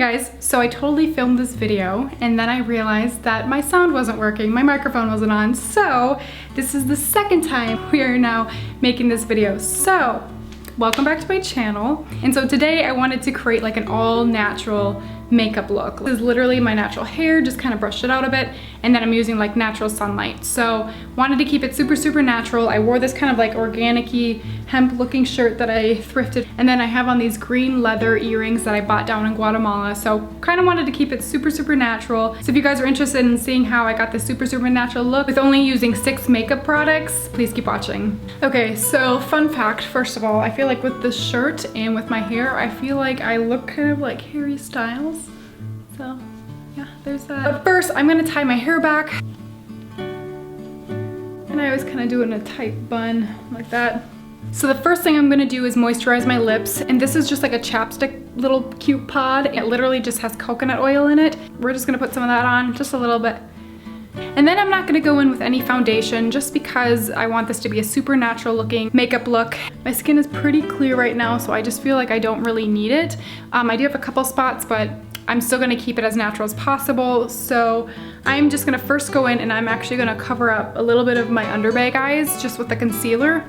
guys, so I totally filmed this video and then I realized that my sound wasn't working, my microphone wasn't on, so this is the second time we are now making this video. So welcome back to my channel. And so today I wanted to create like an all natural makeup look. This is literally my natural hair, just kind of brushed it out a bit, and then I'm using like natural sunlight. So wanted to keep it super natural. I wore this kind of like organic-y hemp looking shirt that I thrifted, and then I have on these green leather earrings that I bought down in Guatemala. So kind of wanted to keep it super natural. So if you guys are interested in seeing how I got this super natural look with only using 6 makeup products, please keep watching. Okay, so fun fact, first of all, I feel like with this shirt and with my hair, I feel like I look kind of like Harry Styles. So yeah, there's that. But first, I'm gonna tie my hair back. And I always kind of do it in a tight bun like that. So the first thing I'm gonna do is moisturize my lips. And this is just like a chapstick little cute pod. It literally just has coconut oil in it. We're just gonna put some of that on, just a little bit. And then I'm not gonna go in with any foundation just because I want this to be a super natural looking makeup look. My skin is pretty clear right now, so I just feel like I don't really need it. I do have a couple spots, but I'm still gonna keep it as natural as possible. So I'm just gonna first go in and I'm actually gonna cover up a little bit of my under bag eyes just with the concealer.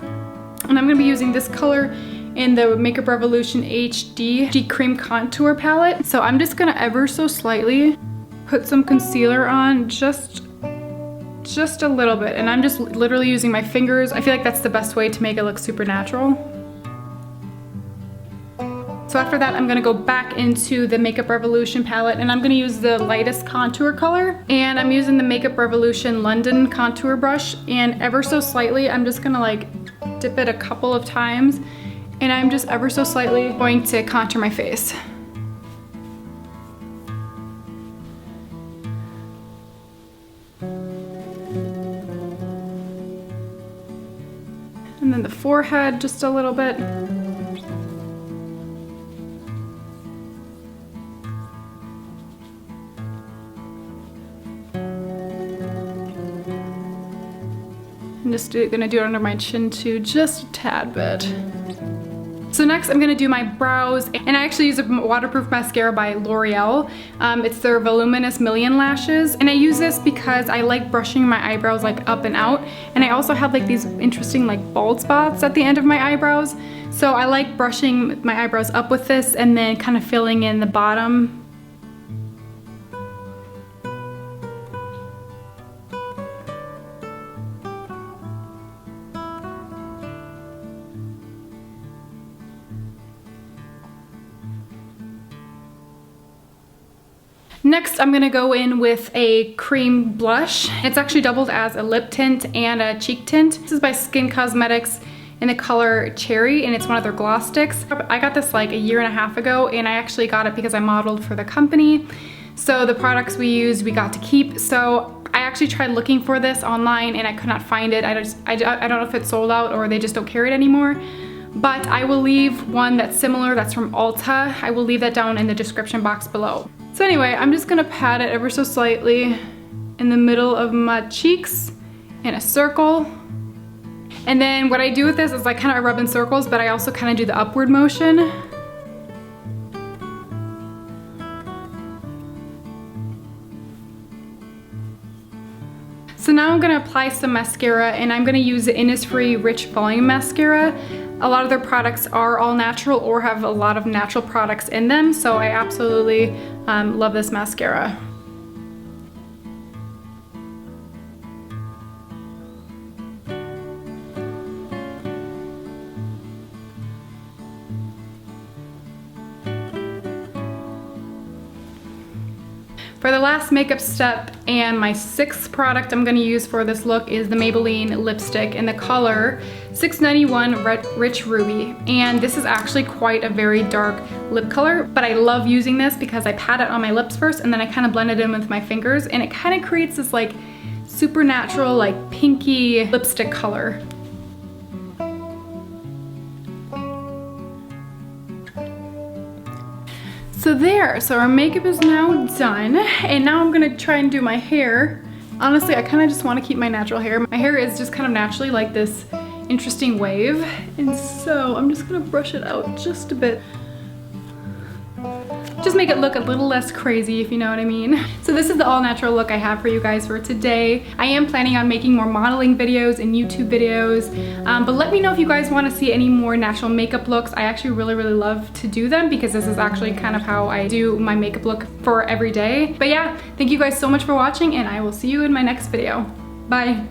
And I'm gonna be using this color in the Makeup Revolution HD Cream Contour Palette. So I'm just gonna ever so slightly put some concealer on, just a little bit. And I'm just literally using my fingers. I feel like that's the best way to make it look super natural. So after that, I'm gonna go back into the Makeup Revolution palette and I'm gonna use the lightest contour color. And I'm using the Makeup Revolution London contour brush, and ever so slightly, I'm just gonna like dip it a couple of times, and I'm just ever so slightly going to contour my face. And then the forehead, just a little bit. I'm just gonna do it under my chin too, just a tad bit. So next I'm gonna do my brows, and I actually use a waterproof mascara by L'Oreal. It's their Voluminous Million Lashes, and I use this because I like brushing my eyebrows like up and out, and I also have like these interesting like bald spots at the end of my eyebrows. So I like brushing my eyebrows up with this and then kind of filling in the bottom. Next, I'm gonna go in with a cream blush. It's actually doubled as a lip tint and a cheek tint. This is by Skin Cosmetics in the color Cherry, and it's one of their gloss sticks. I got this like a year and a half ago, and I actually got it because I modeled for the company. So the products we used, we got to keep. So I actually tried looking for this online and I could not find it. I don't know if it's sold out or they just don't carry it anymore. But I will leave one that's similar, that's from Ulta. I will leave that down in the description box below. So anyway, I'm just gonna pat it ever so slightly in the middle of my cheeks in a circle. And then what I do with this is I kind of rub in circles, but I also kind of do the upward motion. So now I'm gonna apply some mascara, and I'm gonna use the Innisfree Rich Volume Mascara. A lot of their products are all natural or have a lot of natural products in them, so I absolutely love this mascara. For the last makeup step and my 6th product I'm gonna use for this look is the Maybelline lipstick in the color 691 Rich Ruby. And this is actually quite a very dark lip color, but I love using this because I pat it on my lips first and then I kind of blend it in with my fingers, and it kind of creates this like super natural like pinky lipstick color. So there, so our makeup is now done, and now I'm gonna try and do my hair. Honestly, I kind of just want to keep my natural hair. My hair is just kind of naturally like this interesting wave, and so I'm just gonna brush it out just a bit. just make it look a little less crazy, if you know what I mean. So this is the all natural look I have for you guys for today. I am planning on making more modeling videos and YouTube videos, but let me know if you guys want to see any more natural makeup looks. I actually really love to do them because this is actually kind of how I do my makeup look for every day. But yeah, thank you guys so much for watching, and I will see you in my next video. Bye.